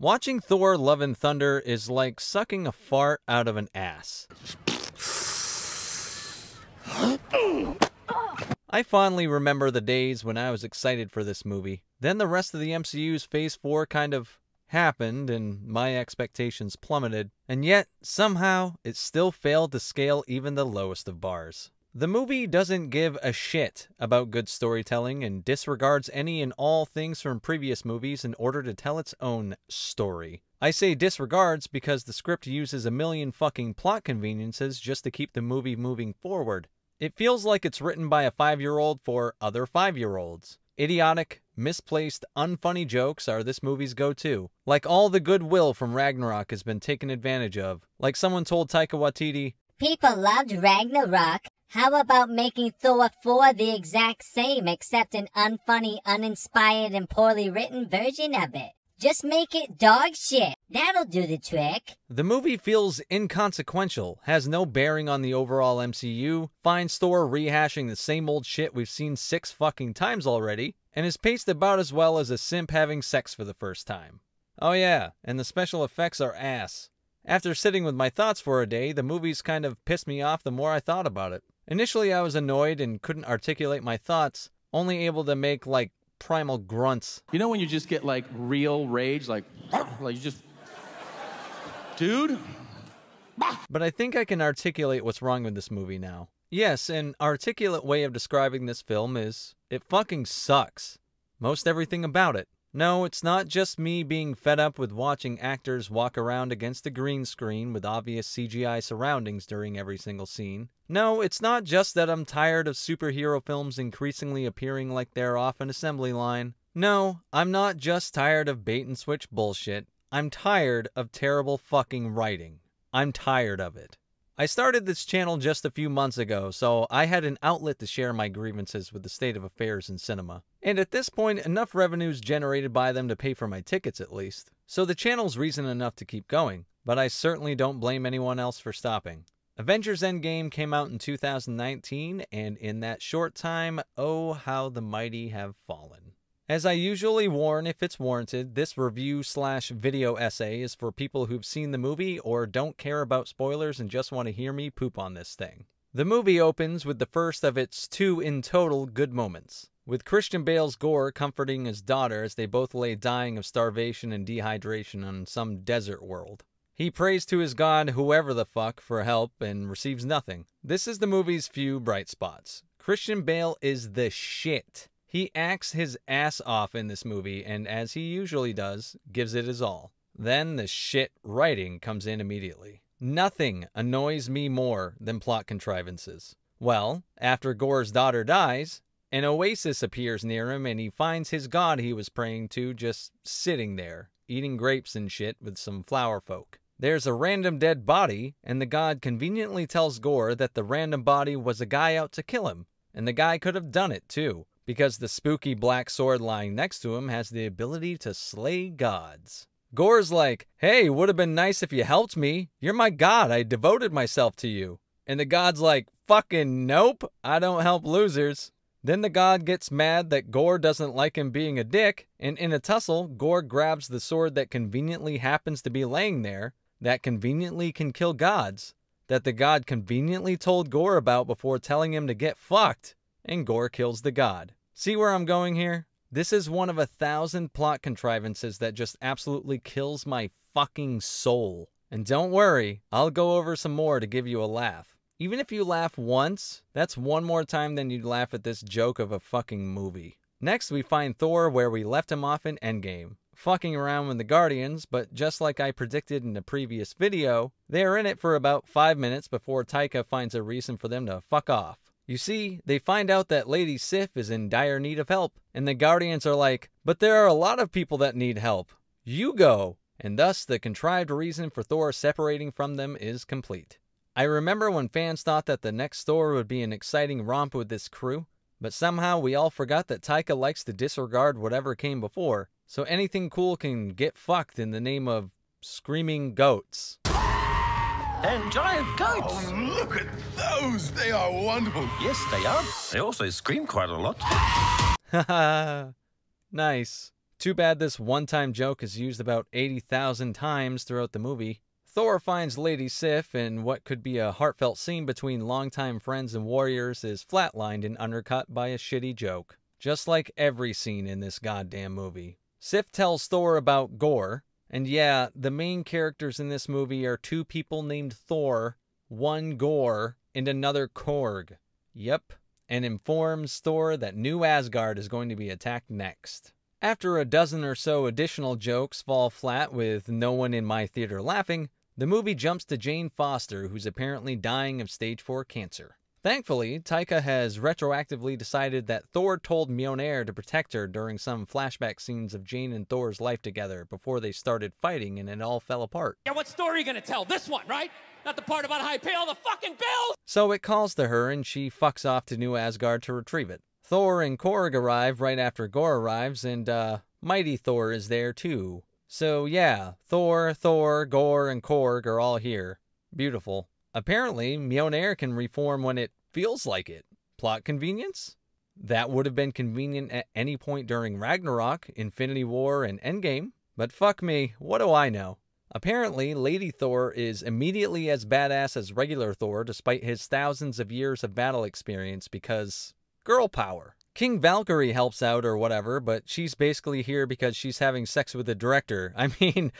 Watching Thor: Love and Thunder is like sucking a fart out of an ass. I fondly remember the days when I was excited for this movie. Then the rest of the MCU's Phase 4 kind of happened and my expectations plummeted, and yet, somehow, it still failed to scale even the lowest of bars. The movie doesn't give a shit about good storytelling and disregards any and all things from previous movies in order to tell its own story. I say disregards because the script uses a million fucking plot conveniences just to keep the movie moving forward. It feels like it's written by a 5-year-old for other 5-year-olds. Idiotic, misplaced, unfunny jokes are this movie's go-to. Like all the goodwill from Ragnarok has been taken advantage of. Like someone told Taika Waititi, "People loved Ragnarok. How about making Thor 4 the exact same except an unfunny, uninspired, and poorly written version of it? Just make it dog shit. That'll do the trick." The movie feels inconsequential, has no bearing on the overall MCU, finds Thor rehashing the same old shit we've seen 6 fucking times already, and is paced about as well as a simp having sex for the first time. Oh yeah, and the special effects are ass. After sitting with my thoughts for a day, the movie's kind of pissed me off the more I thought about it. Initially I was annoyed and couldn't articulate my thoughts, only able to make like primal grunts. You know when you just get like real rage, like you just, dude? But I think I can articulate what's wrong with this movie now. Yes, an articulate way of describing this film is, it fucking sucks. Most everything about it. No, it's not just me being fed up with watching actors walk around against a green screen with obvious CGI surroundings during every single scene. No, it's not just that I'm tired of superhero films increasingly appearing like they're off an assembly line. No, I'm not just tired of bait and switch bullshit. I'm tired of terrible fucking writing. I'm tired of it. I started this channel just a few months ago, so I had an outlet to share my grievances with the state of affairs in cinema. And at this point, enough revenue's generated by them to pay for my tickets at least. So the channel's reason enough to keep going, but I certainly don't blame anyone else for stopping. Avengers Endgame came out in 2019, and in that short time, oh how the mighty have fallen. As I usually warn if it's warranted, this review/video essay is for people who've seen the movie or don't care about spoilers and just want to hear me poop on this thing. The movie opens with the first of its 2 in total good moments, with Christian Bale's Gore comforting his daughter as they both lay dying of starvation and dehydration on some desert world. He prays to his god, whoever the fuck, for help and receives nothing. This is the movie's few bright spots. Christian Bale is the shit. He acts his ass off in this movie, and as he usually does, gives it his all. Then the shit writing comes in immediately. Nothing annoys me more than plot contrivances. Well, after Gore's daughter dies, an oasis appears near him and he finds his god he was praying to just sitting there, eating grapes and shit with some flower folk. There's a random dead body, and the god conveniently tells Gore that the random body was a guy out to kill him, and the guy could have done it too, because the spooky black sword lying next to him has the ability to slay gods. Gore's like, "Hey, would have been nice if you helped me. You're my god, I devoted myself to you." And the god's like, "Fucking nope, I don't help losers." Then the god gets mad that Gore doesn't like him being a dick, and in a tussle, Gore grabs the sword that conveniently happens to be laying there, that conveniently can kill gods, that the god conveniently told Gore about before telling him to get fucked, and Gore kills the god. See where I'm going here? This is one of 1,000 plot contrivances that just absolutely kills my fucking soul. And don't worry, I'll go over some more to give you a laugh. Even if you laugh once, that's one more time than you'd laugh at this joke of a fucking movie. Next, we find Thor where we left him off in Endgame, fucking around with the Guardians, but just like I predicted in the previous video, they're in it for about 5 minutes before Taika finds a reason for them to fuck off. You see, they find out that Lady Sif is in dire need of help, and the Guardians are like, "But there are a lot of people that need help. You go!" And thus, the contrived reason for Thor separating from them is complete. I remember when fans thought that the next Thor would be an exciting romp with this crew, but somehow we all forgot that Taika likes to disregard whatever came before, so anything cool can get fucked in the name of screaming goats. And giant goats. Oh, look at those! They are wonderful. Yes, they are. They also scream quite a lot. Haha. Nice. Too bad this one-time joke is used about 80,000 times throughout the movie. Thor finds Lady Sif, and what could be a heartfelt scene between longtime friends and warriors is flatlined and undercut by a shitty joke. Just like every scene in this goddamn movie. Sif tells Thor about Gorr, and yeah, the main characters in this movie are two people named Thor, one Gorr, and another Korg. Yep, and informs Thor that New Asgard is going to be attacked next. After a dozen or so additional jokes fall flat with no one in my theater laughing, the movie jumps to Jane Foster, who's apparently dying of stage 4 cancer. Thankfully, Taika has retroactively decided that Thor told Mjolnir to protect her during some flashback scenes of Jane and Thor's life together before they started fighting and it all fell apart. Yeah, what story are you gonna tell? This one, right? Not the part about how I pay all the fucking bills! So it calls to her and she fucks off to New Asgard to retrieve it. Thor and Korg arrive right after Gorr arrives, and Mighty Thor is there too. So yeah, Thor, Gorr, and Korg are all here. Beautiful. Apparently, Mjolnir can reform when it feels like it. Plot convenience? That would have been convenient at any point during Ragnarok, Infinity War, and Endgame. But fuck me, what do I know? Apparently, Lady Thor is immediately as badass as regular Thor despite his thousands of years of battle experience because girl power. King Valkyrie helps out or whatever, but she's basically here because she's having sex with the director. I mean,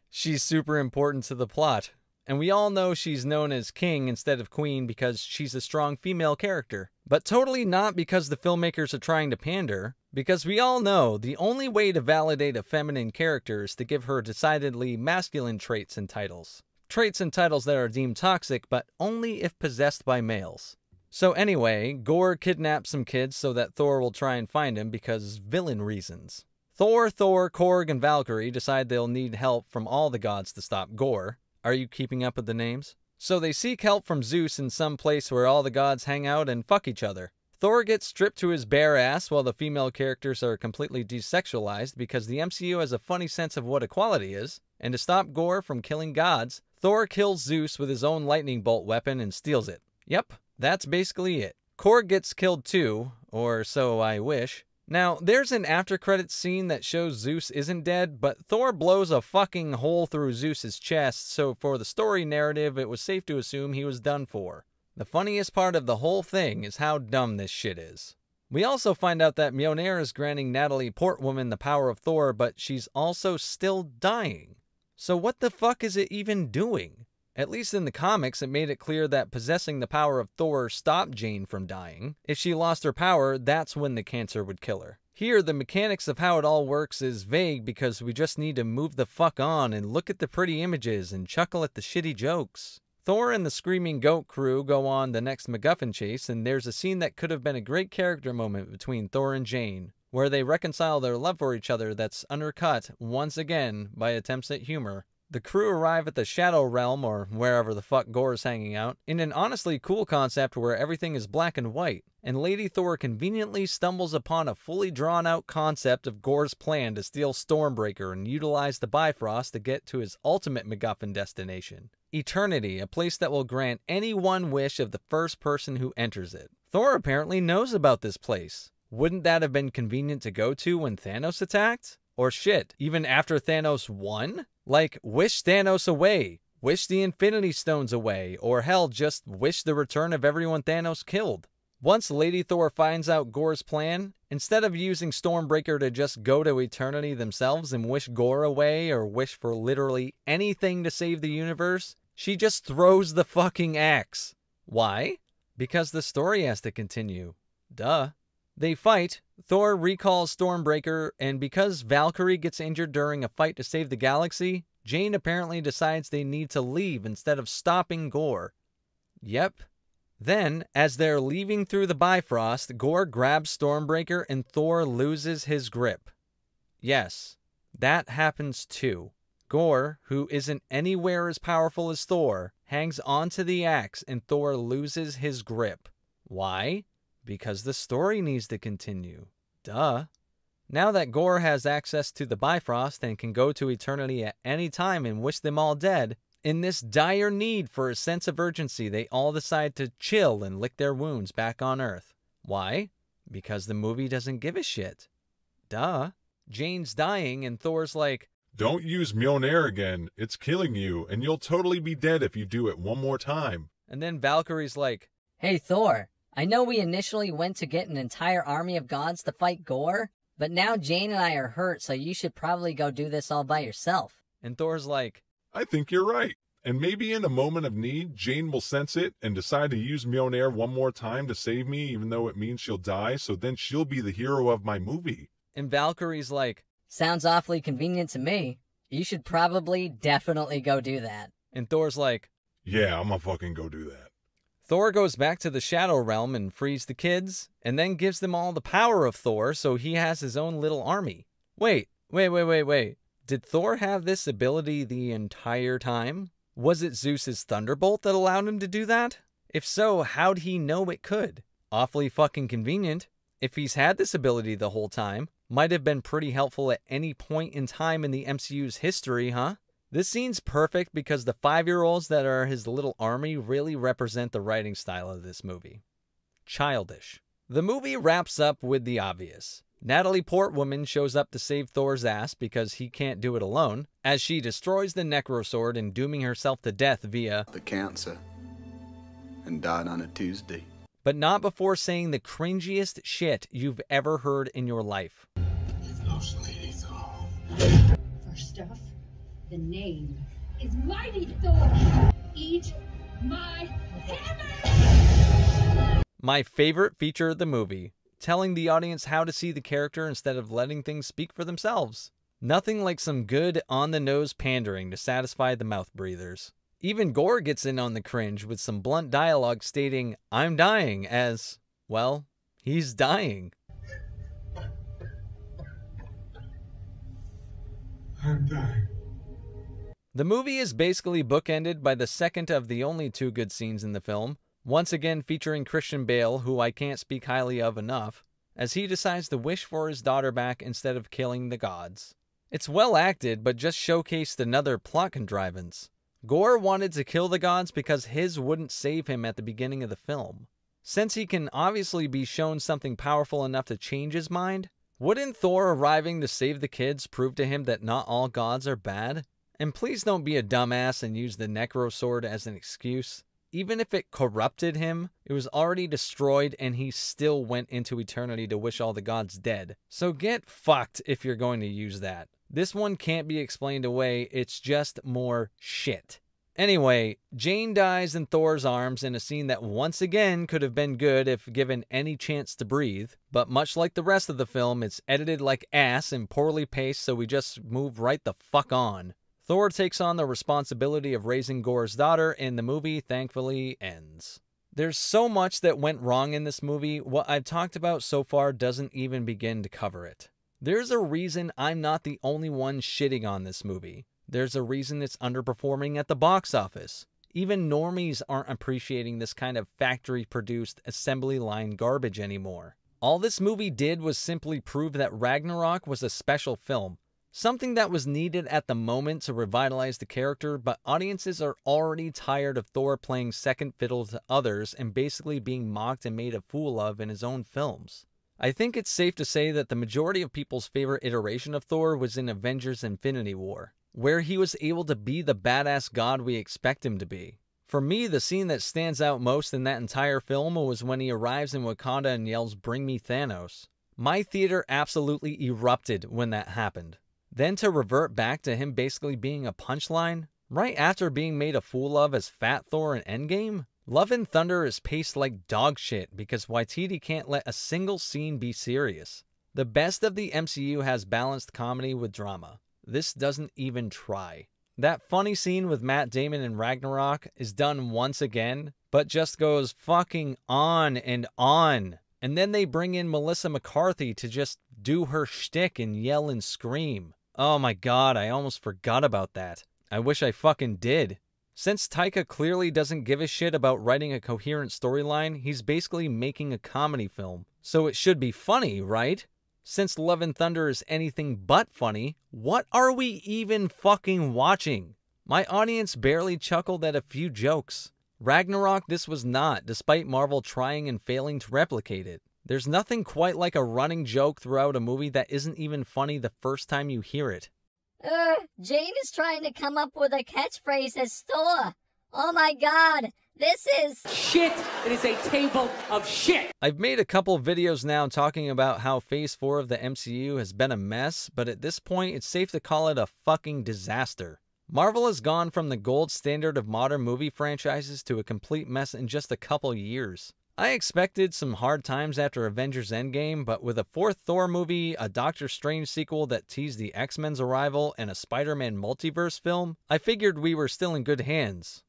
she's super important to the plot. And we all know she's known as King instead of Queen because she's a strong female character. But totally not because the filmmakers are trying to pander, because we all know the only way to validate a feminine character is to give her decidedly masculine traits and titles. Traits and titles that are deemed toxic, but only if possessed by males. So anyway, Gorr kidnaps some kids so that Thor will try and find him because villain reasons. Thor, Korg, and Valkyrie decide they'll need help from all the gods to stop Gorr. Are you keeping up with the names? So they seek help from Zeus in some place where all the gods hang out and fuck each other. Thor gets stripped to his bare ass while the female characters are completely desexualized because the MCU has a funny sense of what equality is. And to stop Gorr from killing gods, Thor kills Zeus with his own lightning bolt weapon and steals it. Yep, that's basically it. Korg gets killed too, or so I wish. Now, there's an after-credits scene that shows Zeus isn't dead, but Thor blows a fucking hole through Zeus's chest, so for the story narrative, it was safe to assume he was done for. The funniest part of the whole thing is how dumb this shit is. We also find out that Mjolnir is granting Natalie Portwoman the power of Thor, but she's also still dying. So what the fuck is it even doing? At least in the comics, it made it clear that possessing the power of Thor stopped Jane from dying. If she lost her power, that's when the cancer would kill her. Here, the mechanics of how it all works is vague because we just need to move the fuck on and look at the pretty images and chuckle at the shitty jokes. Thor and the Screaming Goat crew go on the next MacGuffin chase, and there's a scene that could have been a great character moment between Thor and Jane, where they reconcile their love for each other that's undercut, once again, by attempts at humor. The crew arrive at the Shadow Realm, or wherever the fuck Gorr is hanging out, in an honestly cool concept where everything is black and white, and Lady Thor conveniently stumbles upon a fully drawn-out concept of Gorr's plan to steal Stormbreaker and utilize the Bifrost to get to his ultimate MacGuffin destination. Eternity, a place that will grant any one wish of the first person who enters it. Thor apparently knows about this place. Wouldn't that have been convenient to go to when Thanos attacked? Or shit, even after Thanos won? Like, wish Thanos away, wish the Infinity Stones away, or hell, just wish the return of everyone Thanos killed. Once Lady Thor finds out Gorr's plan, instead of using Stormbreaker to just go to eternity themselves and wish Gorr away or wish for literally anything to save the universe, she just throws the fucking axe. Why? Because the story has to continue. Duh. They fight, Thor recalls Stormbreaker, and because Valkyrie gets injured during a fight to save the galaxy, Jane apparently decides they need to leave instead of stopping Gorr. Yep. Then, as they're leaving through the Bifrost, Gorr grabs Stormbreaker and Thor loses his grip. Yes, that happens too. Gorr, who isn't anywhere as powerful as Thor, hangs onto the axe and Thor loses his grip. Why? Because the story needs to continue. Duh. Now that Gorr has access to the Bifrost and can go to eternity at any time and wish them all dead, in this dire need for a sense of urgency, they all decide to chill and lick their wounds back on Earth. Why? Because the movie doesn't give a shit. Duh. Jane's dying, and Thor's like, "Don't use Mjolnir again. It's killing you, and you'll totally be dead if you do it one more time." And then Valkyrie's like, "Hey Thor, I know we initially went to get an entire army of gods to fight Gore, but now Jane and I are hurt, so you should probably go do this all by yourself." And Thor's like, "I think you're right. And maybe in a moment of need, Jane will sense it and decide to use Mjolnir one more time to save me, even though it means she'll die, so then she'll be the hero of my movie." And Valkyrie's like, "Sounds awfully convenient to me. You should probably definitely go do that." And Thor's like, "Yeah, I'm gonna fucking go do that." Thor goes back to the Shadow Realm and frees the kids, and then gives them all the power of Thor, so he has his own little army. Wait. Did Thor have this ability the entire time? Was it Zeus's thunderbolt that allowed him to do that? If so, how'd he know it could? Awfully fucking convenient. If he's had this ability the whole time, might have been pretty helpful at any point in time in the MCU's history, huh? This scene's perfect because the 5-year-olds that are his little army really represent the writing style of this movie. Childish. The movie wraps up with the obvious. Natalie Portwoman shows up to save Thor's ass because he can't do it alone, as she destroys the Necrosword and dooming herself to death via the cancer and died on a Tuesday. But not before saying the cringiest shit you've ever heard in your life. You've lost Lady Thor. First off, the name is Mighty Thor. Eat my hammer! My favorite feature of the movie, telling the audience how to see the character instead of letting things speak for themselves. Nothing like some good on-the-nose pandering to satisfy the mouth breathers. Even Gore gets in on the cringe with some blunt dialogue stating, "I'm dying," as, well, he's dying. I'm dying. The movie is basically bookended by the second of the only 2 good scenes in the film, once again featuring Christian Bale, who I can't speak highly of enough, as he decides to wish for his daughter back instead of killing the gods. It's well acted, but just showcased another plot contrivance. Gore wanted to kill the gods because his wouldn't save him at the beginning of the film. Since he can obviously be shown something powerful enough to change his mind, wouldn't Thor arriving to save the kids prove to him that not all gods are bad? And please don't be a dumbass and use the Necrosword as an excuse. Even if it corrupted him, it was already destroyed and he still went into eternity to wish all the gods dead. So get fucked if you're going to use that. This one can't be explained away, it's just more shit. Anyway, Jane dies in Thor's arms in a scene that once again could have been good if given any chance to breathe, but much like the rest of the film, it's edited like ass and poorly paced, so we just move right the fuck on. Thor takes on the responsibility of raising Gore's daughter, and the movie thankfully ends. There's so much that went wrong in this movie, what I've talked about so far doesn't even begin to cover it. There's a reason I'm not the only one shitting on this movie. There's a reason it's underperforming at the box office. Even normies aren't appreciating this kind of factory-produced, assembly line garbage anymore. All this movie did was simply prove that Ragnarok was a special film. Something that was needed at the moment to revitalize the character, but audiences are already tired of Thor playing second fiddle to others and basically being mocked and made a fool of in his own films. I think it's safe to say that the majority of people's favorite iteration of Thor was in Avengers Infinity War, where he was able to be the badass god we expect him to be. For me, the scene that stands out most in that entire film was when he arrives in Wakanda and yells, "Bring me Thanos." My theater absolutely erupted when that happened. Then to revert back to him basically being a punchline, right after being made a fool of as Fat Thor in Endgame? Love and Thunder is paced like dog shit because Waititi can't let a single scene be serious. The best of the MCU has balanced comedy with drama. This doesn't even try. That funny scene with Matt Damon in Ragnarok is done once again, but just goes fucking on and on. And then they bring in Melissa McCarthy to just do her shtick and yell and scream. Oh my god, I almost forgot about that. I wish I fucking did. Since Taika clearly doesn't give a shit about writing a coherent storyline, he's basically making a comedy film. So it should be funny, right? Since Love and Thunder is anything but funny, what are we even fucking watching? My audience barely chuckled at a few jokes. Ragnarok this was not, despite Marvel trying and failing to replicate it. There's nothing quite like a running joke throughout a movie that isn't even funny the first time you hear it. Jane is trying to come up with a catchphrase as Thor. Oh my god, this is shit. It is a table of shit. I've made a couple videos now talking about how Phase 4 of the MCU has been a mess, but at this point it's safe to call it a fucking disaster. Marvel has gone from the gold standard of modern movie franchises to a complete mess in just a couple years. I expected some hard times after Avengers Endgame, but with a fourth Thor movie, a Doctor Strange sequel that teased the X-Men's arrival, and a Spider-Man multiverse film, I figured we were still in good hands.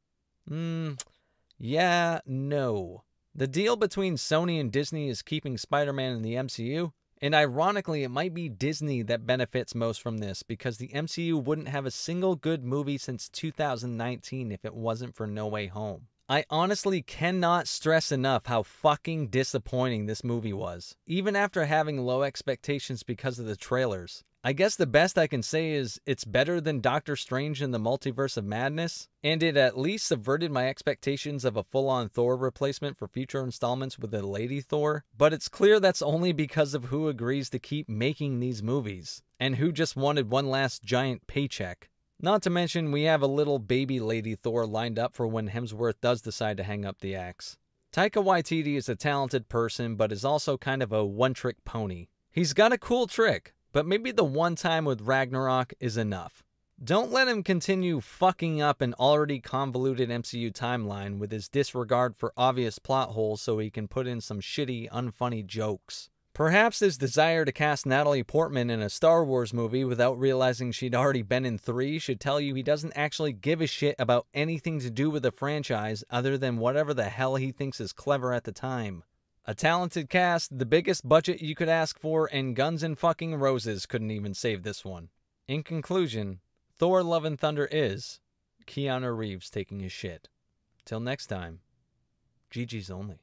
Yeah, no. The deal between Sony and Disney is keeping Spider-Man in the MCU, and ironically, it might be Disney that benefits most from this because the MCU wouldn't have a single good movie since 2019 if it wasn't for No Way Home. I honestly cannot stress enough how fucking disappointing this movie was, even after having low expectations because of the trailers. I guess the best I can say is it's better than Doctor Strange in the Multiverse of Madness, and it at least subverted my expectations of a full-on Thor replacement for future installments with a Lady Thor, but it's clear that's only because of who agrees to keep making these movies, and who just wanted one last giant paycheck. Not to mention, we have a little baby Lady Thor lined up for when Hemsworth does decide to hang up the axe. Taika Waititi is a talented person, but is also kind of a one-trick pony. He's got a cool trick, but maybe the one time with Ragnarok is enough. Don't let him continue fucking up an already convoluted MCU timeline with his disregard for obvious plot holes so he can put in some shitty, unfunny jokes. Perhaps his desire to cast Natalie Portman in a Star Wars movie without realizing she'd already been in 3 should tell you he doesn't actually give a shit about anything to do with the franchise other than whatever the hell he thinks is clever at the time. A talented cast, the biggest budget you could ask for, and Guns and fucking Roses couldn't even save this one. In conclusion, Thor Love and Thunder is Keanu Reeves taking his shit. Till next time, GG's only.